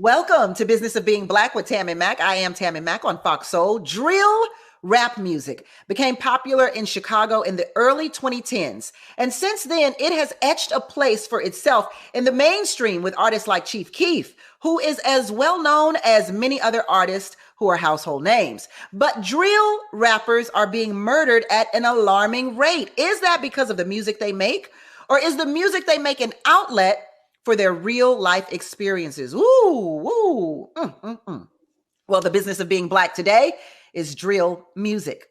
Welcome to Business of Being Black with Tammi Mack. I am Tammi Mack on Foxsoul. Drill rap music became popular in Chicago in the early 2010s. And since then, it has etched a place for itself in the mainstream with artists like Chief Keef, who is as well known as many other artists who are household names. But drill rappers are being murdered at an alarming rate. Is that because of the music they make? Or is the music they make an outlet for their real life experiences? Well, the business of being Black today is drill music.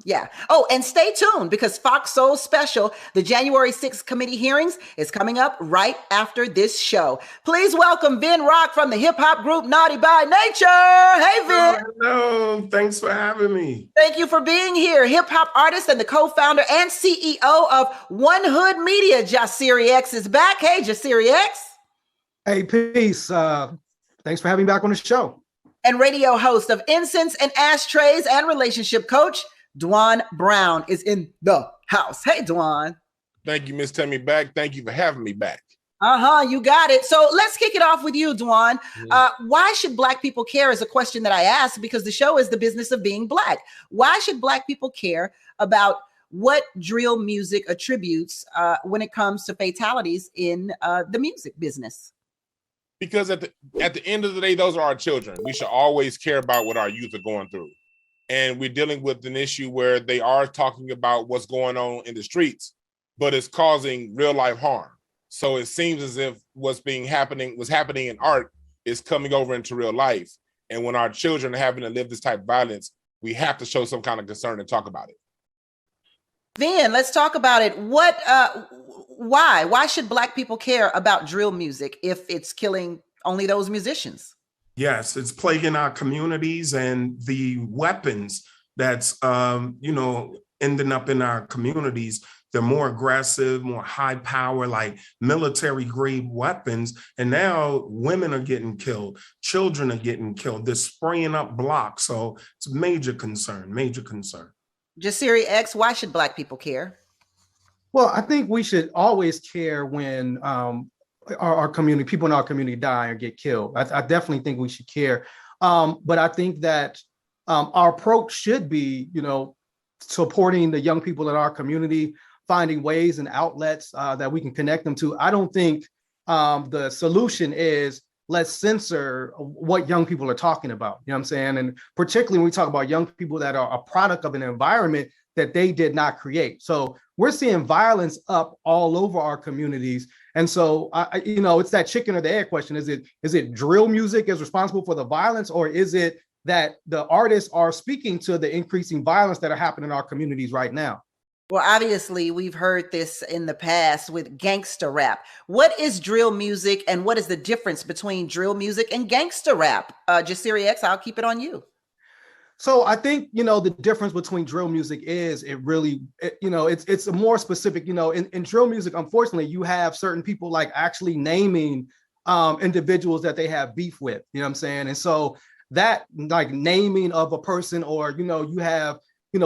Yeah. Oh, and stay tuned because Foxsoul Special, the January 6th committee hearings, is coming up right after this show. Please welcome Vin Rock from the hip hop group Naughty by Nature. Hey, Vin. Hello. Thanks for having me. Thank you for being here. Hip hop artist and the co-founder and CEO of One Hood Media, Jasiri X is back. Hey, Jasiri X. Hey, peace. Thanks for having me back on the show. And radio host of Incense and Ashtrays and relationship coach, Dwan Brown, is in the house. Hey, Dwan. Thank you, Miss Tammi back. Thank you for having me back. You got it. So let's kick it off with you, Dwan. Why should Black people care is a question that I ask because the show is the business of being Black. Why should Black people care about what drill music attributes when it comes to fatalities in the music business? Because at the end of the day, those are our children. We should always care about what our youth are going through. And we're dealing with an issue where they are talking about what's going on in the streets, but it's causing real life harm. So it seems as if what's happening in art is coming over into real life. And when our children are having to live this type of violence, we have to show some kind of concern and talk about it. Then let's talk about it. Why should Black people care about drill music if it's killing only those musicians? Yes, it's plaguing our communities, and the weapons that's ending up in our communities, they're more aggressive, more high power, like military grade weapons. And now women are getting killed, children are getting killed. They're spraying up blocks. So it's a major concern. Jasiri X, why should Black people care? Well, I think we should always care when our community, people in our community die or get killed. I definitely think we should care. But I think that our approach should be, supporting the young people in our community, finding ways and outlets that we can connect them to. I don't think the solution is let's censor what young people are talking about. You know what I'm saying? And particularly when we talk about young people that are a product of an environment that they did not create. So we're seeing violence up all over our communities. And so, it's that chicken or the egg question. Is it drill music is responsible for the violence, or is it that the artists are speaking to the increasing violence that are happening in our communities right now? Well, obviously, we've heard this in the past with gangster rap. What is drill music, and what is the difference between drill music and gangster rap? Jasiri X, I'll keep it on you. So I think, the difference between drill music is it's a more specific, in drill music, unfortunately, you have certain people like actually naming individuals that they have beef with, you know what I'm saying? And so that like naming of a person, or, you have,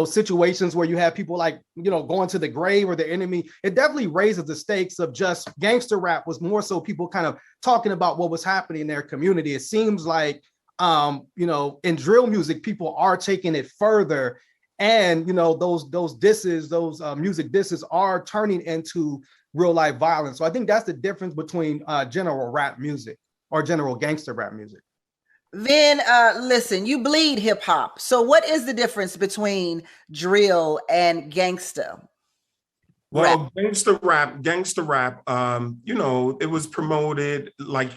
situations where you have people like, going to the grave or the enemy, it definitely raises the stakes of just gangster rap was more so people kind of talking about what was happening in their community. It seems like, in drill music, people are taking it further, and those disses, those music disses are turning into real life violence. So I think that's the difference between general rap music or general gangster rap music. Then listen, you bleed hip hop. So what is the difference between drill and gangster? Well, gangster rap, it was promoted like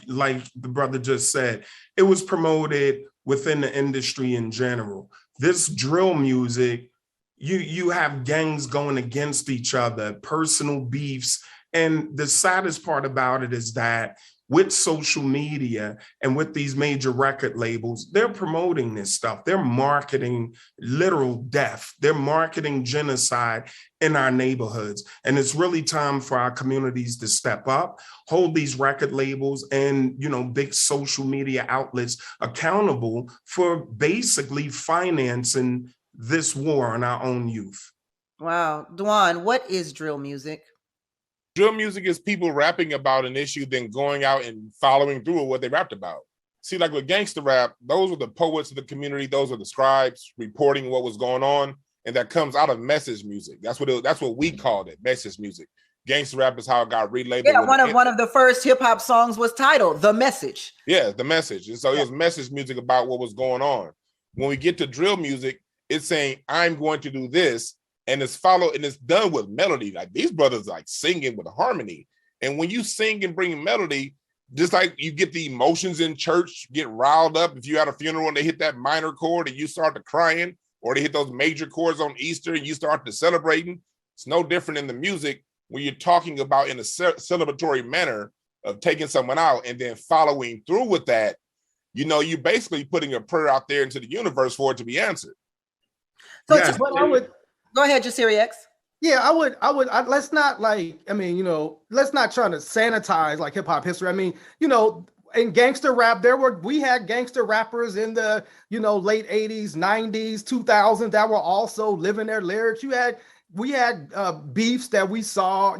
the brother just said, it was promoted within the industry in general. This drill music, you have gangs going against each other, personal beefs. And the saddest part about it is that with social media and with these major record labels, they're promoting this stuff. They're marketing literal death. They're marketing genocide in our neighborhoods. And it's really time for our communities to step up, hold these record labels and, big social media outlets accountable for basically financing this war on our own youth. Wow. Dwan, what is drill music? Drill music is people rapping about an issue, then going out and following through with what they rapped about. See, like with gangster rap, those were the poets of the community. Those are the scribes reporting what was going on, and that comes out of message music. That's what we called it, message music. Gangster rap is how it got relabeled. Yeah, one of the first hip hop songs was titled "The Message." Yeah, the message. And so it was message music about what was going on. When we get to drill music, it's saying I'm going to do this, and it's done with melody. Like these brothers like singing with harmony. And when you sing and bring melody, just like you get the emotions in church, get riled up. If you had a funeral and they hit that minor chord and you start to crying, or they hit those major chords on Easter and you start to celebrating, it's no different in the music when you're talking about in a celebratory manner of taking someone out and then following through with that. You know, you're basically putting a prayer out there into the universe for it to be answered. So yes, but I would go ahead, Jasiri X. Yeah, let's not let's not try to sanitize like hip hop history. I mean, in gangster rap, we had gangster rappers in the, late 80s, 90s, 2000s that were also living their lyrics. We had beefs that we saw,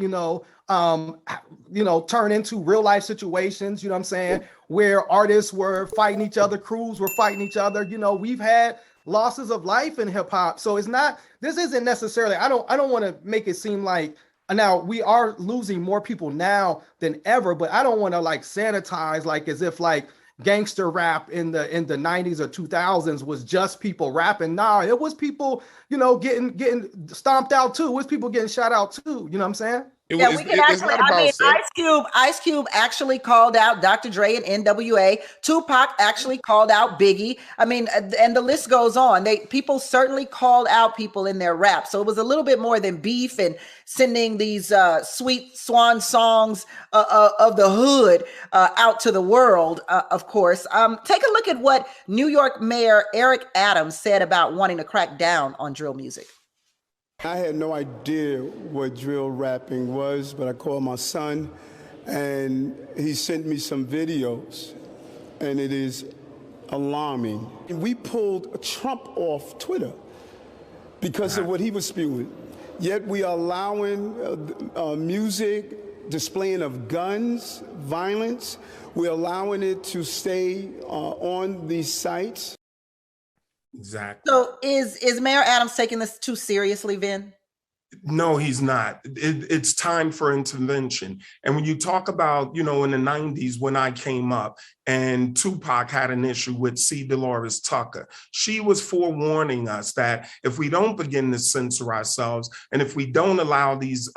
turn into real life situations, you know what I'm saying, where artists were fighting each other, crews were fighting each other. We've had losses of life in hip hop. So this isn't necessarily, I don't want to make it seem like now we are losing more people now than ever, but I don't want to like sanitize like as if like gangster rap in the 90s or 2000s was just people rapping. Nah, it was people, getting stomped out too. It was people getting shot out too. You know what I'm saying? Ice Cube actually called out Dr. Dre and NWA. Tupac actually called out Biggie. I mean, and the list goes on. People certainly called out people in their rap. So it was a little bit more than beef and sending these sweet swan songs of the hood out to the world, of course. Take a look at what New York Mayor Eric Adams said about wanting to crack down on drill music. I had no idea what drill rapping was, but I called my son and he sent me some videos, and it is alarming. We pulled Trump off Twitter because of what he was spewing. Yet we are allowing music, displaying of guns, violence. We're allowing it to stay on these sites. Exactly. So is Mayor Adams taking this too seriously, Vin? No, he's not. It's time for intervention. And when you talk about, in the 90s when I came up and Tupac had an issue with C. Dolores Tucker, she was forewarning us that if we don't begin to censor ourselves and if we don't allow these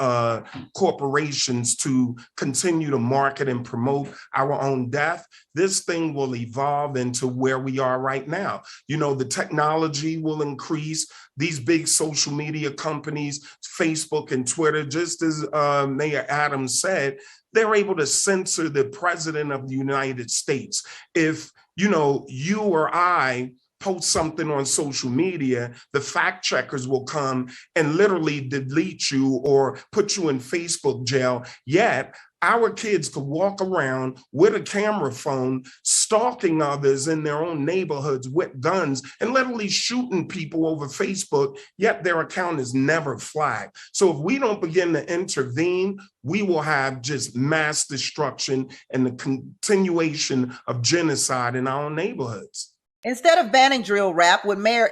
corporations to continue to market and promote our own death, this thing will evolve into where we are right now. The technology will increase. These big social media companies, Facebook and Twitter, just as Mayor Adams said, they're able to censor the president of the United States. If, you or I post something on social media, the fact checkers will come and literally delete you or put you in Facebook jail. Yet our kids could walk around with a camera phone, stalking others in their own neighborhoods with guns and literally shooting people over Facebook, yet their account is never flagged. So if we don't begin to intervene, we will have just mass destruction and the continuation of genocide in our neighborhoods. Instead of banning drill rap, would Mayor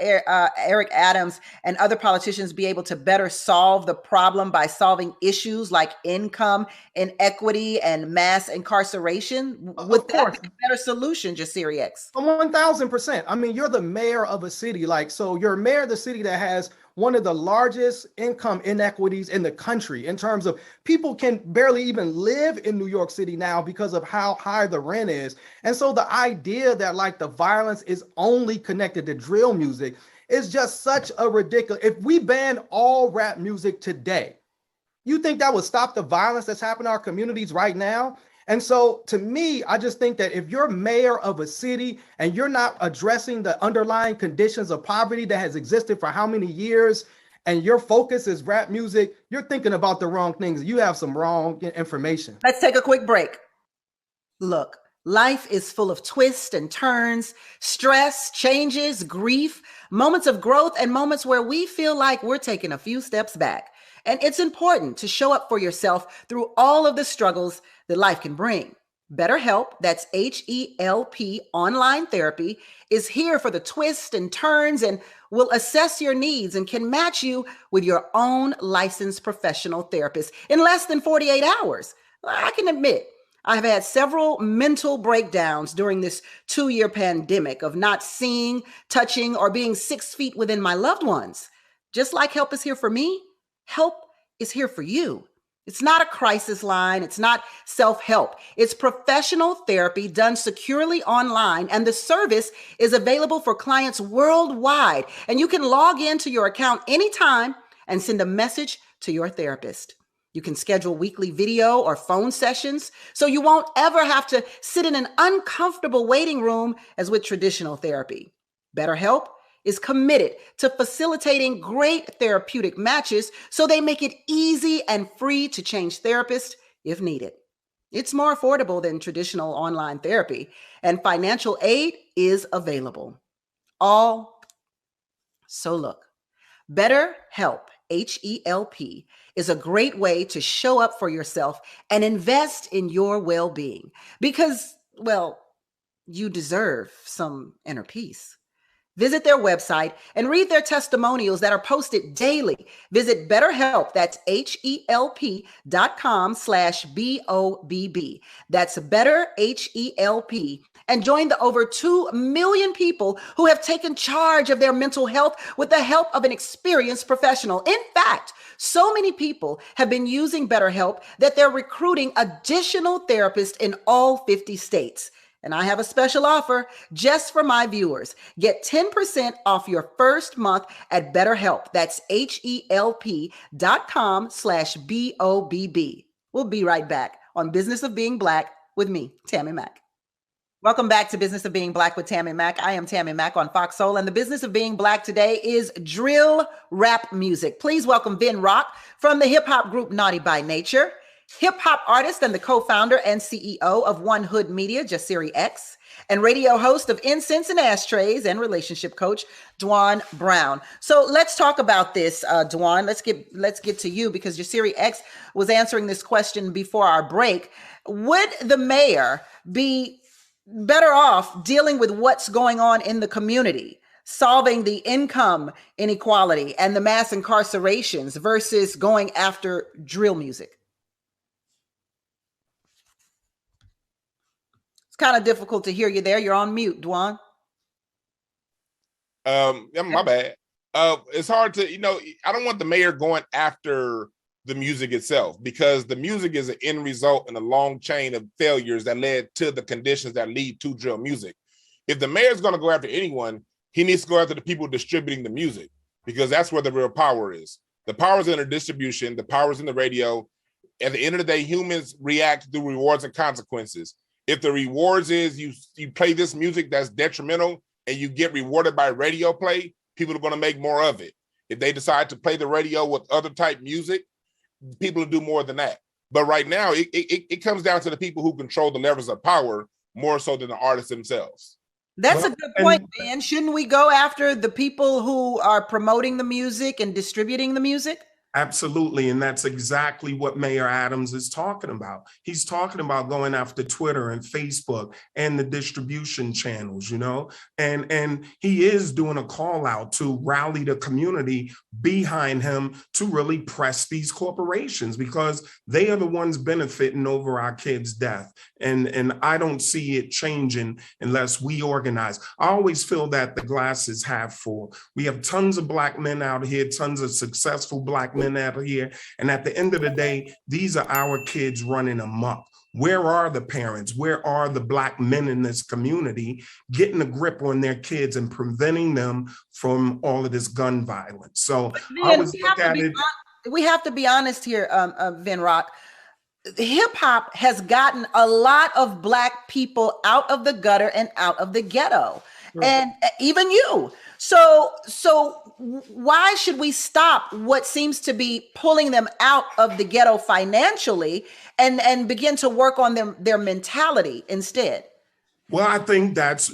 Eric Adams and other politicians be able to better solve the problem by solving issues like income inequity and mass incarceration? Would that be a better solution, Jasiri X? 1000%. I mean, you're the mayor of a city. So you're mayor of the city that has one of the largest income inequities in the country in terms of people can barely even live in New York City now because of how high the rent is. And so the idea that the violence is only connected to drill music is just such a ridiculous. If we ban all rap music today, you think that would stop the violence that's happening in our communities right now? And so to me, I just think that if you're mayor of a city and you're not addressing the underlying conditions of poverty that has existed for how many years, and your focus is rap music, you're thinking about the wrong things. You have some wrong information. Let's take a quick break. Look, life is full of twists and turns, stress, changes, grief, moments of growth, and moments where we feel like we're taking a few steps back. And it's important to show up for yourself through all of the struggles that life can bring. BetterHelp, that's H-E-L-P online therapy, is here for the twists and turns and will assess your needs and can match you with your own licensed professional therapist in less than 48 hours. I can admit, I've had several mental breakdowns during this 2-year pandemic of not seeing, touching, or being 6 feet within my loved ones. Just like help is here for me, help is here for you. It's not a crisis line. It's not self-help. It's professional therapy done securely online, and the service is available for clients worldwide. And you can log into your account anytime and send a message to your therapist. You can schedule weekly video or phone sessions, so you won't ever have to sit in an uncomfortable waiting room as with traditional therapy. BetterHelp is committed to facilitating great therapeutic matches, so they make it easy and free to change therapists if needed. It's more affordable than traditional online therapy, and financial aid is available. So look, BetterHelp, H-E-L-P, is a great way to show up for yourself and invest in your well-being because, well, you deserve some inner peace. Visit their website and read their testimonials that are posted daily. Visit BetterHelp, that's HELP.com/BOBB. That's Better HELP. And join the over 2 million people who have taken charge of their mental health with the help of an experienced professional. In fact, so many people have been using BetterHelp that they're recruiting additional therapists in all 50 states. And I have a special offer just for my viewers. Get 10% off your first month at BetterHelp. That's HELP.com/BOBB. We'll be right back on Business of Being Black with me, Tammi Mack. Welcome back to Business of Being Black with Tammi Mack. I am Tammi Mack on Foxsoul, and the business of being black today is drill rap music. Please welcome Vin Rock from the hip hop group Naughty by Nature, hip hop artist and the co-founder and CEO of One Hood Media, Jasiri X, and radio host of Incense and Ashtrays and relationship coach, Dwan Brown. So let's talk about this, Dwan. Let's get to you because Jasiri X was answering this question before our break. Would the mayor be better off dealing with what's going on in the community, solving the income inequality and the mass incarcerations versus going after drill music? It's kind of difficult to hear you there. You're on mute, Dwan. My bad. It's hard to, I don't want the mayor going after the music itself, because the music is an end result in a long chain of failures that led to the conditions that lead to drill music. If the mayor's going to go after anyone, he needs to go after the people distributing the music, because that's where the real power is. The power is in the distribution, the power is in the radio. At the end of the day, humans react through rewards and consequences. If the rewards is you play this music that's detrimental and you get rewarded by radio play, people are going to make more of it. If they decide to play the radio with other type music, people will do more than that. But right now, it comes down to the people who control the levers of power more so than the artists themselves. That's a good point, man. Shouldn't we go after the people who are promoting the music and distributing the music? Absolutely. And that's exactly what Mayor Adams is talking about. He's talking about going after Twitter and Facebook and the distribution channels, and he is doing a call out to rally the community behind him to really press these corporations, because they are the ones benefiting over our kids' death. And I don't see it changing unless we organize. I always feel that the glass is half full. We have tons of Black men out here, tons of successful Black men out here. And at the end of the day, these are our kids running amok. Where are the parents? Where are the Black men in this community getting a grip on their kids and preventing them from all of this gun violence? So I always look at it. We have to be honest here, Vin Rock. Hip hop has gotten a lot of Black people out of the gutter and out of the ghetto, right. And even you. So why should we stop what seems to be pulling them out of the ghetto financially and begin to work on their mentality instead? Well, I think that's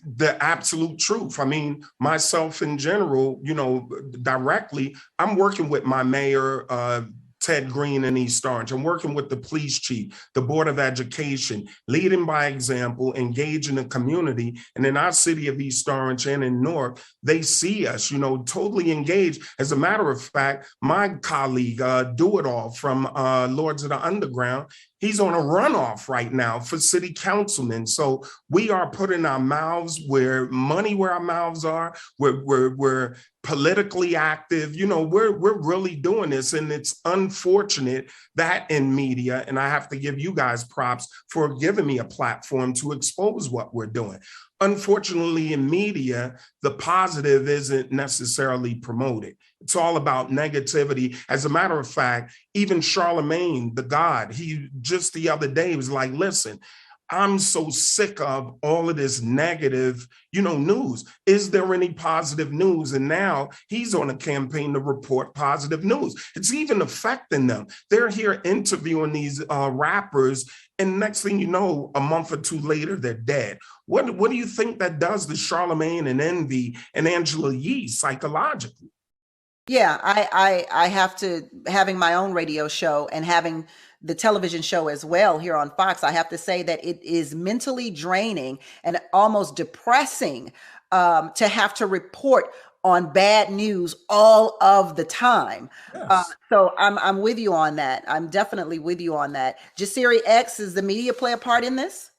the absolute truth. I mean, myself in general, directly, I'm working with my mayor Ted Green in East Orange. I'm working with the police chief, the Board of Education, leading by example, engaging the community. And in our city of East Orange and in Newark, they see us, totally engaged. As a matter of fact, my colleague, Do It All from Lords of the Underground, he's on a runoff right now for city councilman. So we are putting our mouths where our mouths are. We're politically active. We're really doing this. And it's unfortunate that in media, and I have to give you guys props for giving me a platform to expose what we're doing. Unfortunately, in media, the positive isn't necessarily promoted. It's all about negativity. As a matter of fact, even Charlemagne, the God, he just the other day was like, listen, I'm so sick of all of this negative, news. Is there any positive news? And now he's on a campaign to report positive news. It's even affecting them. They're here interviewing these rappers, and next thing you know, a month or two later, they're dead. What do you think that does to Charlemagne and Envy and Angela Yee psychologically? Yeah, I have to, having my own radio show and having the television show as well here on Fox, I have to say that it is mentally draining and almost depressing to have to report on bad news all of the time. Yes. So I'm with you on that. I'm definitely with you on that. Jasiri X, is the media play a part in this?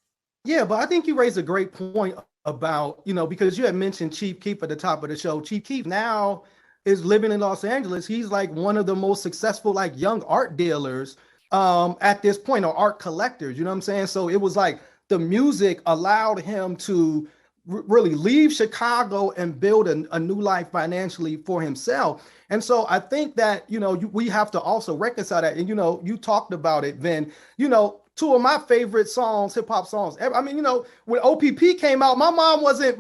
Yeah, but I think you raised a great point about, because you had mentioned Chief Keef at the top of the show. Chief Keef now is living in Los Angeles. He's like one of the most successful young art dealers at this point, or art collectors, you know what I'm saying? So it was like the music allowed him to really leave Chicago and build a new life financially for himself. And so I think that, we have to also reconcile that. And, you talked about it, Vin, two of my favorite songs, hip hop songs. I mean, when OPP came out, my mom wasn't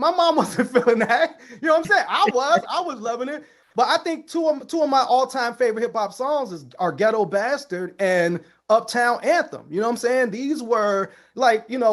feeling that. You know what I'm saying? I was loving it. But I think two of my all-time favorite hip-hop songs are Ghetto Bastard and Uptown Anthem. You know what I'm saying? These were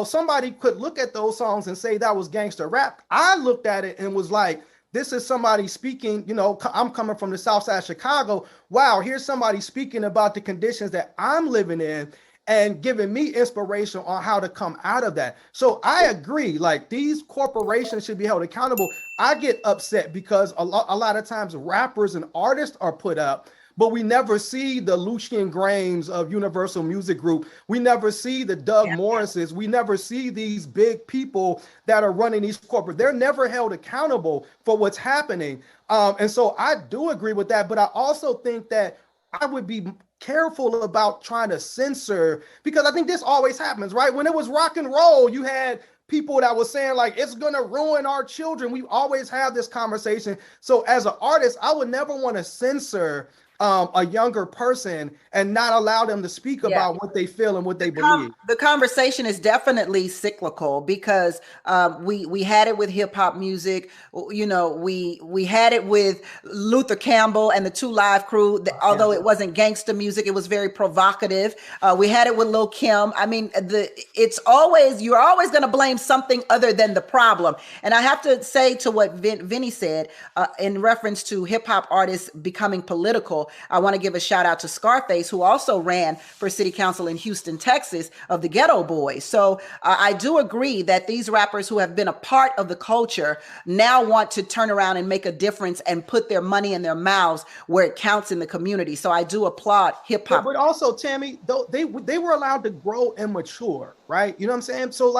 somebody could look at those songs and say that was gangster rap. I looked at it and was like, this is somebody speaking, I'm coming from the South Side of Chicago. Wow, here's somebody speaking about the conditions that I'm living in and giving me inspiration on how to come out of that. So I agree, these corporations should be held accountable. I get upset because a lot of times rappers and artists are put up, but we never see the Lucian Grames of Universal Music Group. We never see the Doug Morrises. We never see these big people that are running these corporate. They're never held accountable for what's happening. And so I do agree with that, but I also think that I would be careful about trying to censor, because I think this always happens, right? When it was rock and roll, you had people that was saying it's gonna ruin our children. We always have this conversation. So as an artist, I would never want to censor a younger person and not allow them to speak about what they feel and what they believe. The conversation is definitely cyclical because we had it with hip hop music. We had it with Luther Campbell and the Two Live Crew. Although it wasn't gangster music, it was very provocative. We had it with Lil' Kim. I mean, you're always going to blame something other than the problem. And I have to say to what Vinny said in reference to hip hop artists becoming political. I want to give a shout out to Scarface, who also ran for city council in Houston, Texas, of the Ghetto Boys. So I do agree that these rappers who have been a part of the culture now want to turn around and make a difference and put their money in their mouths where it counts in the community. So I do applaud hip hop. But also, Tammy, they were allowed to grow and mature, right? You know what I'm saying? So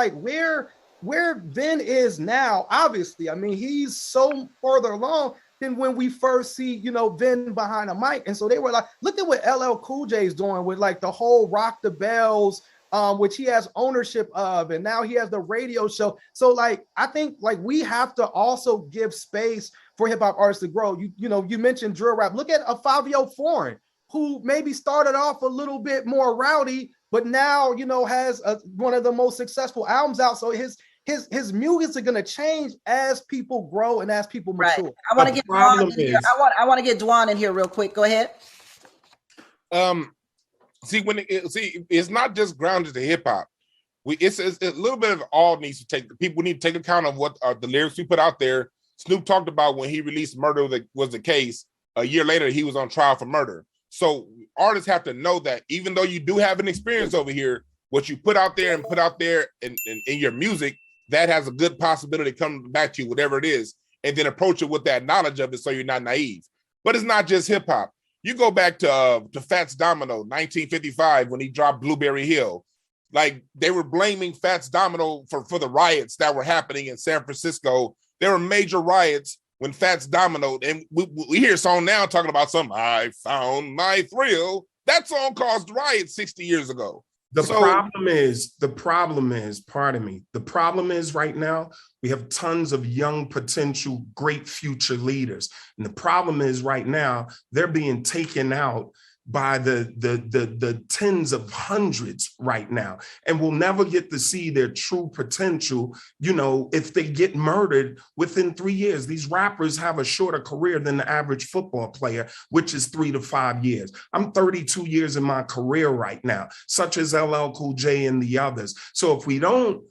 where Vin is now, obviously, I mean, he's so further along than when we first see, Vin behind a mic. And so they were like, look at what LL Cool J is doing with the whole Rock the Bells, which he has ownership of. And now he has the radio show. So I think we have to also give space for hip hop artists to grow. You mentioned drill rap. Look at a Fabio Foreign, who maybe started off a little bit more rowdy, but now, has one of the most successful albums out. So his music is going to change as people grow and as people mature. Right. I want to get Dwan in here. I want to get Dwan in here real quick. Go ahead. It's not just grounded to hip hop. It's a little bit of all needs to take. People need to take account of what are the lyrics we put out there. Snoop talked about when he released "Murder" that was the case. A year later, he was on trial for murder. So artists have to know that even though you do have an experience over here, what you put out there in your music, that has a good possibility coming back to you, whatever it is, and then approach it with that knowledge of it so you're not naive. But it's not just hip hop. You go back to Fats Domino, 1955, when he dropped Blueberry Hill. Like, they were blaming Fats Domino for the riots that were happening in San Francisco. There were major riots when Fats Domino, and we hear a song now talking about I found my thrill. That song caused riots 60 years ago. The problem is right now, we have tons of young, potential, great future leaders. And the problem is right now, they're being taken out by the tens of hundreds right now, and we'll never get to see their true potential, if they get murdered within 3 years. These rappers have a shorter career than the average football player, which is 3 to 5 years. I'm 32 years in my career right now, such as LL Cool J and the others. So if we don't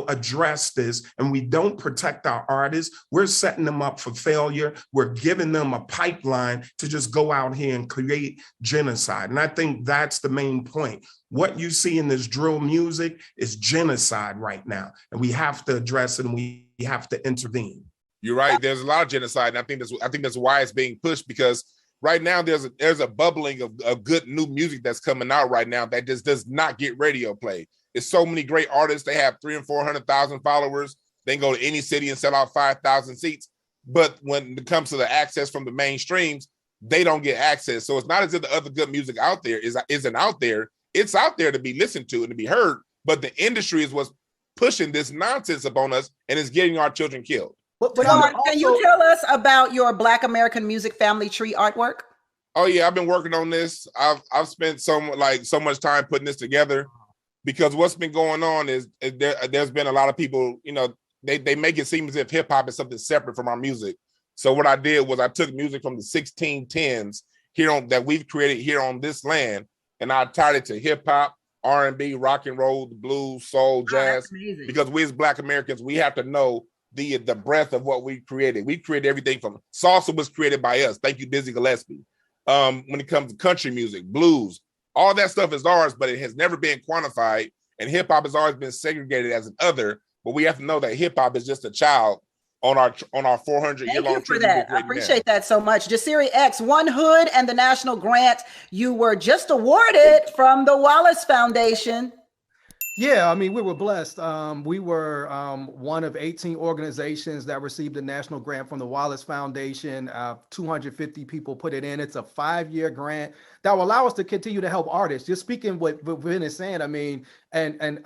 address this and we don't protect our artists, we're setting them up for failure. We're giving them a pipeline to just go out here and create genocide. And I think that's the main point. What you see in this drill music is genocide right now. And we have to address it, and we have to intervene. You're right. There's a lot of genocide. And I think that's why it's being pushed, because right now there's a bubbling of good new music that's coming out right now that just does not get radio play. It's so many great artists. They have 300,000 and 400,000 followers. They can go to any city and sell out 5,000 seats. But when it comes to the access from the mainstreams, they don't get access. So it's not as if the other good music out there isn't out there. It's out there to be listened to and to be heard. But the industry is what's pushing this nonsense upon us, and it's getting our children killed. But can you tell us about your Black American Music Family Tree artwork? Oh yeah, I've been working on this. I've spent so much time putting this together. Because what's been going on is there's been a lot of people, they make it seem as if hip hop is something separate from our music. So what I did was I took music from the 1610s that we've created here on this land, and I tied it to hip hop, R&B, rock and roll, the blues, soul, jazz. Because we as Black Americans, we have to know the breadth of what we created. We created everything from salsa was created by us. Thank you, Dizzy Gillespie. When it comes to country music, blues, all that stuff is ours, but it has never been quantified. And hip hop has always been segregated as an other. But we have to know that hip hop is just a child on our 400-year-long. Thank you for that. I appreciate that so much. Jasiri X, One Hood and the national grant you were just awarded from the Wallace Foundation. Yeah, I mean, we were blessed. We were one of 18 organizations that received a national grant from the Wallace Foundation. 250 people put it in. It's a 5-year grant that will allow us to continue to help artists. Just speaking what Vin is saying, I mean, and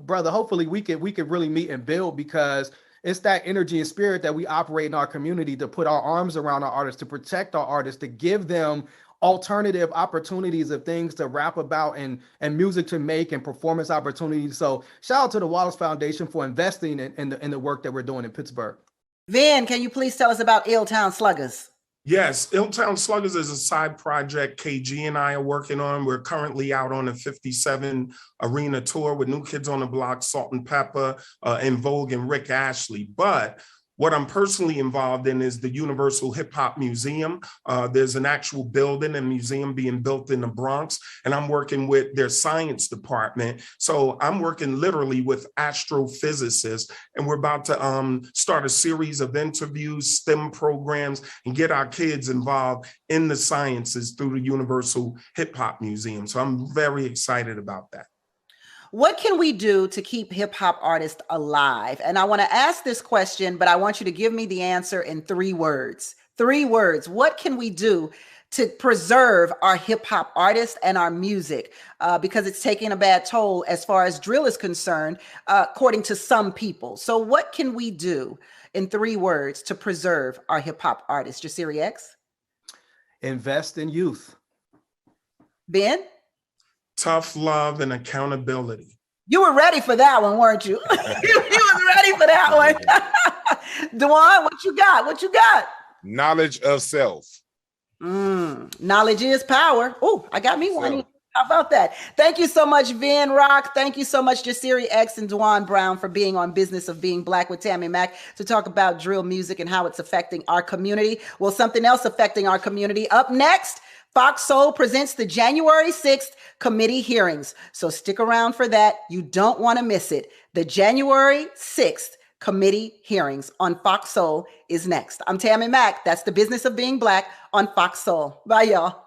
brother, hopefully we could really meet and build, because it's that energy and spirit that we operate in our community to put our arms around our artists, to protect our artists, to give them alternative opportunities of things to rap about and music to make and performance opportunities. So shout out to the Wallace Foundation for investing in the work that we're doing in Pittsburgh. Vin, can you please tell us about Illtown Sluggers? Yes, Illtown Sluggers is a side project KG and I are working on. We're currently out on a 57 arena tour with New Kids on the Block, Salt and Pepper, En Vogue, and Rick Ashley. But what I'm personally involved in is the Universal Hip Hop Museum. There's an actual building and museum being built in the Bronx, and I'm working with their science department. So I'm working literally with astrophysicists, and we're about to start a series of interviews, STEM programs, and get our kids involved in the sciences through the Universal Hip Hop Museum. So I'm very excited about that. What can we do to keep hip hop artists alive? And I want to ask this question, but I want you to give me the answer in 3 words. 3 words. What can we do to preserve our hip hop artists and our music? Because it's taking a bad toll as far as drill is concerned, according to some people. So what can we do in 3 words to preserve our hip hop artists? Jasiri X? Invest in youth. Ben? Tough love and accountability. You were ready for that one, weren't you? You was ready for that one. Dewan, what you got? What you got? Knowledge of self. Knowledge is power. Oh, I got me one. How about that? Thank you so much, Vin Rock. Thank you so much, Jasiri X and Dewan Brown, for being on Business of Being Black with Tammi Mack to talk about drill music and how it's affecting our community. Well, something else affecting our community. Up next, Fox Soul presents the January 6th committee hearings. So stick around for that. You don't want to miss it. The January 6th committee hearings on Fox Soul is next. I'm Tammi Mack. That's the business of being Black on Fox Soul. Bye, y'all.